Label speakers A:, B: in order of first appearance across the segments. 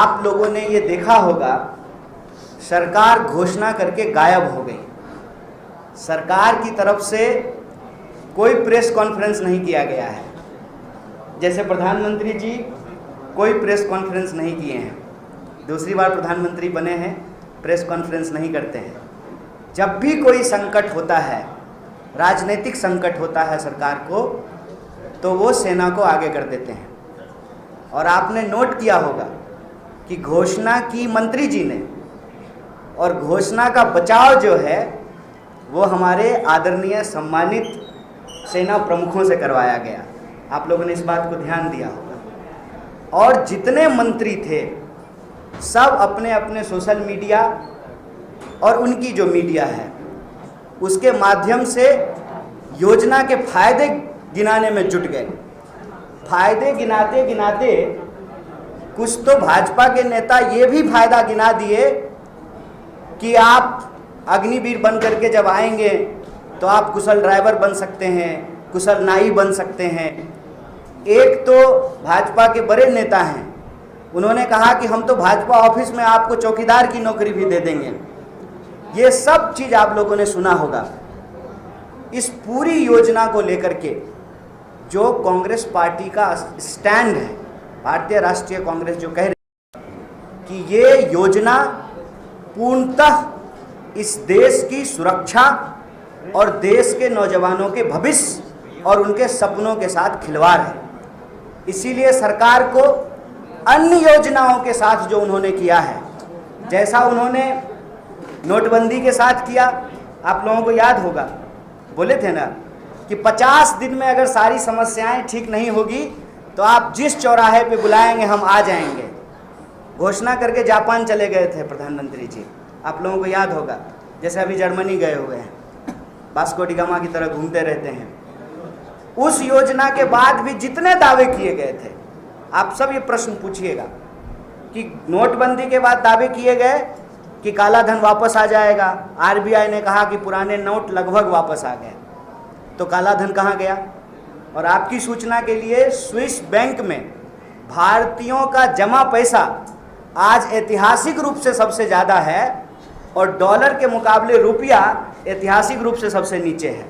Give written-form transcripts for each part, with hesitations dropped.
A: आप लोगों ने ये देखा होगा, सरकार घोषणा करके गायब हो गई। सरकार की तरफ से कोई प्रेस कॉन्फ्रेंस नहीं किया गया है। जैसे प्रधानमंत्री जी कोई प्रेस कॉन्फ्रेंस नहीं किए हैं, दूसरी बार प्रधानमंत्री बने हैं, प्रेस कॉन्फ्रेंस नहीं करते हैं। जब भी कोई संकट होता है, राजनीतिक संकट होता है सरकार को, तो वो सेना को आगे कर देते हैं। और आपने नोट किया होगा कि घोषणा की मंत्री जी ने, और घोषणा का बचाव जो है वो हमारे आदरणीय सम्मानित सेना प्रमुखों से करवाया गया। आप लोगों ने इस बात को ध्यान दिया होगा। और जितने मंत्री थे सब अपने अपने सोशल मीडिया और उनकी जो मीडिया है उसके माध्यम से योजना के फायदे गिनाने में जुट गए। फायदे गिनाते गिनाते कुछ तो भाजपा के नेता ये भी फायदा गिना दिए कि आप अग्निवीर बन करके जब आएंगे तो आप कुशल ड्राइवर बन सकते हैं, कुशल नाई बन सकते हैं। एक तो भाजपा के बड़े नेता हैं, उन्होंने कहा कि हम तो भाजपा ऑफिस में आपको चौकीदार की नौकरी भी दे देंगे। ये सब चीज़ आप लोगों ने सुना होगा। इस पूरी योजना को लेकर के जो कांग्रेस पार्टी का स्टैंड है, भारतीय राष्ट्रीय कांग्रेस जो कह रही है कि ये योजना पूर्णतः इस देश की सुरक्षा और देश के नौजवानों के भविष्य और उनके सपनों के साथ खिलवाड़ है। इसीलिए सरकार को अन्य योजनाओं के साथ जो उन्होंने किया है, जैसा उन्होंने नोटबंदी के साथ किया, आप लोगों को याद होगा, बोले थे ना कि 50 दिन में अगर सारी समस्याएं ठीक नहीं होगी तो आप जिस चौराहे पे बुलाएंगे हम आ जाएंगे। घोषणा करके जापान चले गए थे प्रधानमंत्री जी, आप लोगों को याद होगा। जैसे अभी जर्मनी गए हुए हैं, वास्को डी गामा की तरह घूमते रहते हैं। उस योजना के बाद भी जितने दावे किए गए थे, आप सब ये प्रश्न पूछिएगा कि नोटबंदी के बाद दावे किए गए कि काला धन वापस आ जाएगा। आरबीआई ने कहा कि पुराने नोट लगभग वापस आ गए, तो काला धन कहाँ गया? और आपकी सूचना के लिए स्विस बैंक में भारतीयों का जमा पैसा आज ऐतिहासिक रूप से सबसे ज़्यादा है और डॉलर के मुकाबले रुपया ऐतिहासिक रूप से सबसे नीचे है।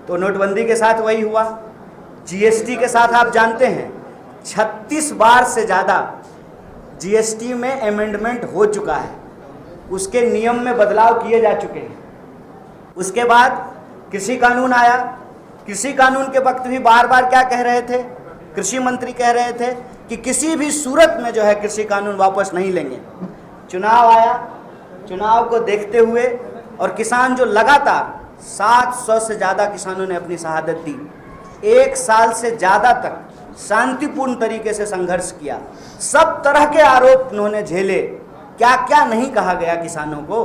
A: तो नोटबंदी के साथ वही हुआ। जीएसटी के साथ आप जानते हैं 36 बार से ज़्यादा जीएसटी में अमेंडमेंट हो चुका है, उसके नियम में बदलाव किए जा चुके हैं। उसके बाद कृषि कानून आया। कृषि कानून के वक्त भी बार बार क्या कह रहे थे, कृषि मंत्री कह रहे थे कि किसी भी सूरत में जो है कृषि कानून वापस नहीं लेंगे। चुनाव आया, चुनाव को देखते हुए और किसान जो लगातार 700 से ज़्यादा किसानों ने अपनी शहादत दी, 1 साल से ज़्यादा तक शांतिपूर्ण तरीके से संघर्ष किया, सब तरह के आरोप उन्होंने झेले। क्या क्या नहीं कहा गया किसानों को,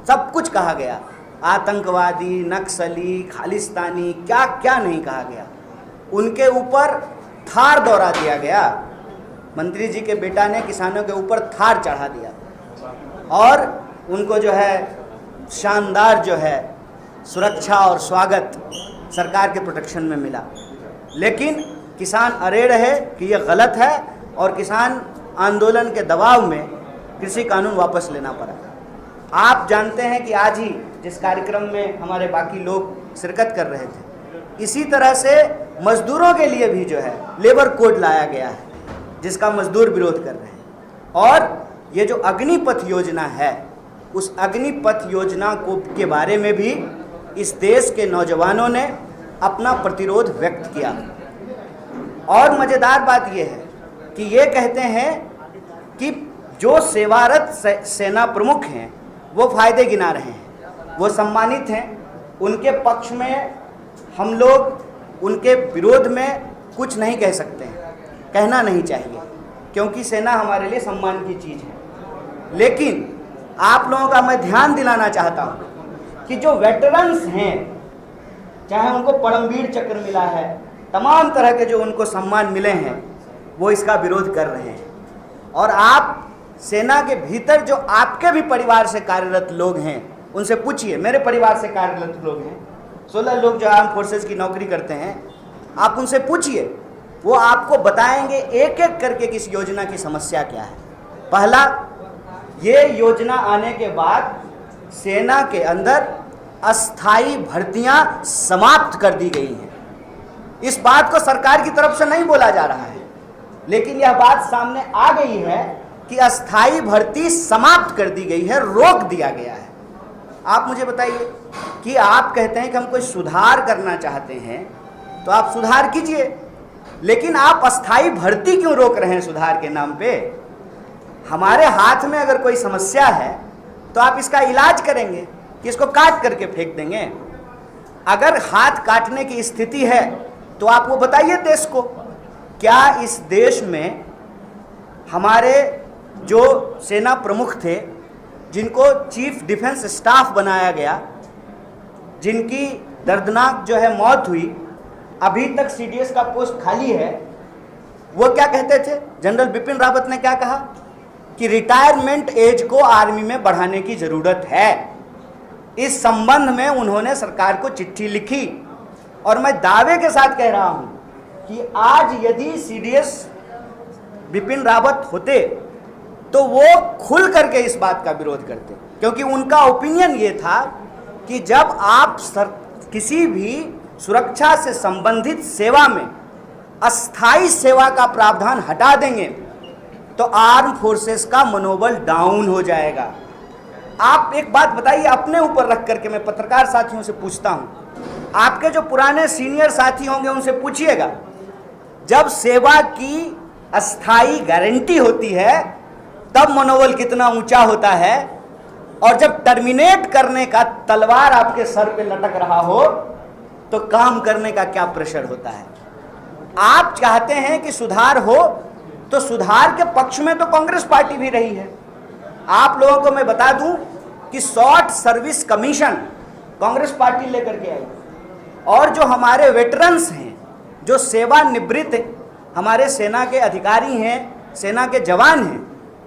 A: सब कुछ कहा गया। आतंकवादी, नक्सली, खालिस्तानी, क्या क्या नहीं कहा गया। उनके ऊपर थार दौड़ा दिया गया। मंत्री जी के बेटा ने किसानों के ऊपर थार चढ़ा दिया और उनको जो है शानदार जो है सुरक्षा और स्वागत सरकार के प्रोटेक्शन में मिला। लेकिन किसान अड़े रहे कि ये गलत है और किसान आंदोलन के दबाव में कृषि कानून वापस लेना पड़ा। आप जानते हैं कि आज ही जिस कार्यक्रम में हमारे बाकी लोग शिरकत कर रहे थे, इसी तरह से मजदूरों के लिए भी जो है लेबर कोड लाया गया है, जिसका मजदूर विरोध कर रहे हैं। और ये जो अग्निपथ योजना है, उस अग्निपथ योजना को के बारे में भी इस देश के नौजवानों ने अपना प्रतिरोध व्यक्त किया। और मज़ेदार बात यह है कि ये कहते हैं कि जो सेवारत सेना प्रमुख हैं वो फायदे गिना रहे हैं, वो सम्मानित हैं, उनके पक्ष में हम लोग उनके विरोध में कुछ नहीं कह सकते हैं, कहना नहीं चाहिए, क्योंकि सेना हमारे लिए सम्मान की चीज़ है। लेकिन आप लोगों का मैं ध्यान दिलाना चाहता हूँ कि जो वेटरन्स हैं, चाहे उनको परमवीर चक्र मिला है, तमाम तरह के जो उनको सम्मान मिले हैं, वो इसका विरोध कर रहे हैं। और आप सेना के भीतर जो आपके भी परिवार से कार्यरत लोग हैं, उनसे पूछिए। मेरे परिवार से कार्यरत लोग हैं, 16 लोग जो आर्म फोर्सेस की नौकरी करते हैं, आप उनसे पूछिए, वो आपको बताएंगे एक एक करके किस योजना की समस्या क्या है। पहला, ये योजना आने के बाद सेना के अंदर अस्थाई भर्तियां समाप्त कर दी गई हैं। इस बात को सरकार की तरफ से नहीं बोला जा रहा है, लेकिन यह बात सामने आ गई है कि अस्थाई भर्ती समाप्त कर दी गई है, रोक दिया गया है। आप मुझे बताइए कि आप कहते हैं कि हम कोई सुधार करना चाहते हैं, तो आप सुधार कीजिए, लेकिन आप अस्थाई भर्ती क्यों रोक रहे हैं सुधार के नाम पे? हमारे हाथ में अगर कोई समस्या है तो आप इसका इलाज करेंगे कि इसको काट करके फेंक देंगे? अगर हाथ काटने की स्थिति है तो आप वो बताइए देश को। क्या इस देश में हमारे जो सेना प्रमुख थे, जिनको चीफ डिफेंस स्टाफ बनाया गया, जिनकी दर्दनाक जो है मौत हुई, अभी तक सीडीएस का पोस्ट खाली है, वो क्या कहते थे? जनरल बिपिन रावत ने क्या कहा कि रिटायरमेंट एज को आर्मी में बढ़ाने की जरूरत है। इस संबंध में उन्होंने सरकार को चिट्ठी लिखी, और मैं दावे के साथ कह रहा हूं कि आज यदि सीडीएस बिपिन रावत होते तो वो खुल करके इस बात का विरोध करते, क्योंकि उनका ओपिनियन ये था कि जब आप किसी भी सुरक्षा से संबंधित सेवा में अस्थाई सेवा का प्रावधान हटा देंगे तो आर्म फोर्सेस का मनोबल डाउन हो जाएगा। आप एक बात बताइए, अपने ऊपर रख करके मैं पत्रकार साथियों से पूछता हूं, आपके जो पुराने सीनियर साथी होंगे उनसे पूछिएगा, जब सेवा की अस्थाई गारंटी होती है तब मनोबल कितना ऊंचा होता है, और जब टर्मिनेट करने का तलवार आपके सर पे लटक रहा हो तो काम करने का क्या प्रेशर होता है। आप चाहते हैं कि सुधार हो, तो सुधार के पक्ष में तो कांग्रेस पार्टी भी रही है। आप लोगों को मैं बता दूं कि short service commission Congress party लेकर के आई, और जो हमारे वेटरन्स हैं, जो सेवानिवृत्त हमारे सेना के अधिकारी हैं, सेना के जवान हैं,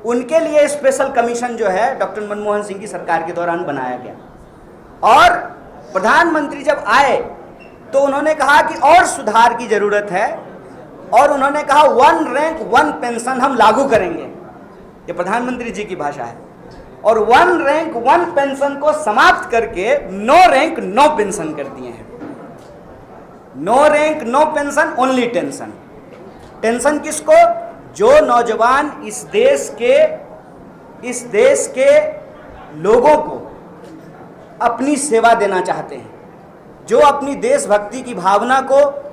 A: उनके लिए स्पेशल कमीशन जो है डॉक्टर मनमोहन सिंह की सरकार के दौरान बनाया गया। और प्रधानमंत्री जब आए तो उन्होंने कहा कि और सुधार की जरूरत है, और उन्होंने कहा 1 रैंक 1 पेंशन हम लागू करेंगे। ये प्रधानमंत्री जी की भाषा है। और 1 रैंक 1 पेंशन को समाप्त करके 9 रैंक 9 पेंशन कर दिए हैं। 9 rank 9 pension, only tension. Tension किसको? जो नौजवान इस देश के लोगों को अपनी सेवा देना चाहते हैं, जो अपनी देशभक्ति की भावना को,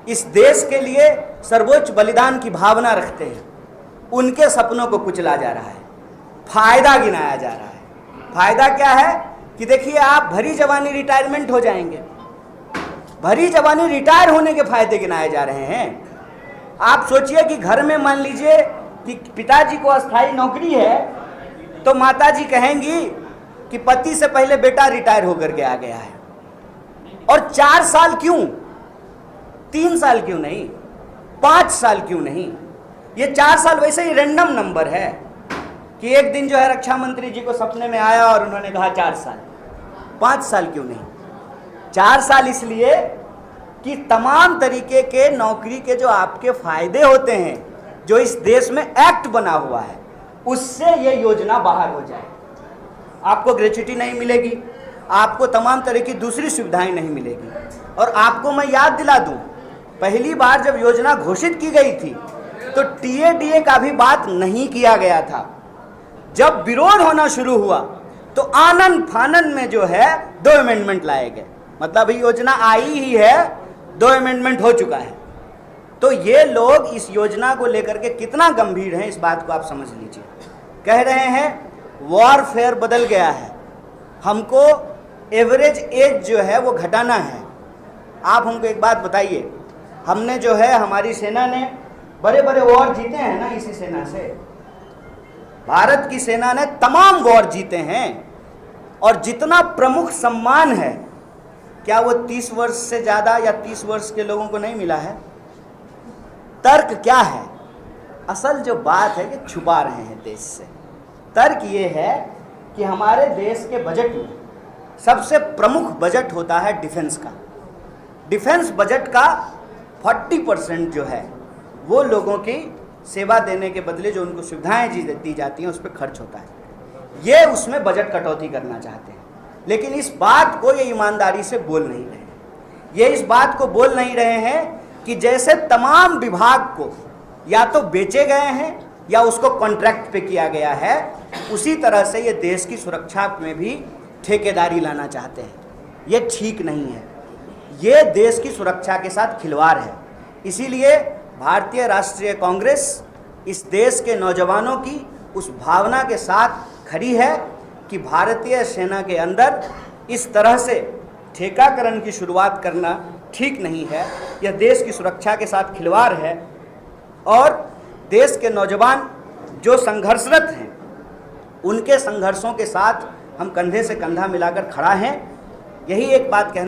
A: इस देश के लिए सर्वोच्च बलिदान की भावना रखते हैं, उनके सपनों को कुचला जा रहा है, फायदा गिनाया जा रहा है। फायदा क्या है कि देखिए, आप भरी जवानी रिटायरमेंट हो जाएंगे, भरी जवानी रिटायर होने के फायदे गिनाए जा रहे हैं। आप सोचिए कि घर में मान लीजिए कि पिताजी को अस्थाई नौकरी है, तो माताजी कहेंगी कि पति से पहले बेटा रिटायर होकर के आ गया है। और 4 साल क्यों, 3 साल क्यों नहीं, 5 साल क्यों नहीं? ये 4 साल वैसे ही रैंडम नंबर है कि एक दिन जो है रक्षा मंत्री जी को सपने में आया और उन्होंने कहा 4 साल। 5 साल क्यों नहीं? 4 साल इसलिए कि तमाम तरीके के नौकरी के जो आपके फायदे होते हैं, जो इस देश में एक्ट बना हुआ है, उससे ये योजना बाहर हो जाए। आपको ग्रेच्युटी नहीं मिलेगी, आपको तमाम तरह की दूसरी सुविधाएं नहीं मिलेगी। और आपको मैं याद दिला दूं, पहली बार जब योजना घोषित की गई थी तो टीएडीए का भी बात नहीं किया गया था। जब विरोध होना शुरू हुआ तो आनन फानन में जो है 2 अमेंडमेंट लाए गए। मतलब योजना आई ही है, 2 अमेंडमेंट हो चुका है। तो ये लोग इस योजना को लेकर के कितना गंभीर हैं, इस बात को आप समझ लीजिए। कह रहे हैं वॉरफेयर बदल गया है, हमको एवरेज एज जो है वो घटाना है। आप हमको एक बात बताइए, हमने जो है, हमारी सेना ने बड़े बड़े वॉर जीते हैं ना, इसी सेना से। भारत की सेना ने तमाम वॉर जीते हैं, और जितना प्रमुख सम्मान है, क्या वो 30 वर्ष से ज़्यादा या 30 वर्ष के लोगों को नहीं मिला है? तर्क क्या है? असल जो बात है कि छुपा रहे हैं देश से। तर्क ये है कि हमारे देश के बजट में सबसे प्रमुख बजट होता है डिफेंस का। डिफेंस बजट का 40% जो है वो लोगों की सेवा देने के बदले जो उनको सुविधाएं दी जाती हैं उस पर खर्च होता है। ये उसमें बजट कटौती करना चाहते हैं, लेकिन इस बात को ये ईमानदारी से बोल नहीं रहे। ये इस बात को बोल नहीं रहे हैं कि जैसे तमाम विभाग को या तो बेचे गए हैं या उसको कॉन्ट्रैक्ट पे किया गया है, उसी तरह से ये देश की सुरक्षा में भी ठेकेदारी लाना चाहते हैं। ये ठीक नहीं है, ये देश की सुरक्षा के साथ खिलवाड़ है। इसीलिए भारतीय राष्ट्रीय कांग्रेस इस देश के नौजवानों की उस भावना के साथ खड़ी है कि भारतीय सेना के अंदर इस तरह से ठेकाकरण की शुरुआत करना ठीक नहीं है। यह देश की सुरक्षा के साथ खिलवाड़ है और देश के नौजवान जो संघर्षरत हैं उनके संघर्षों के साथ हम कंधे से कंधा मिलाकर खड़ा हैं। यही एक बात कहना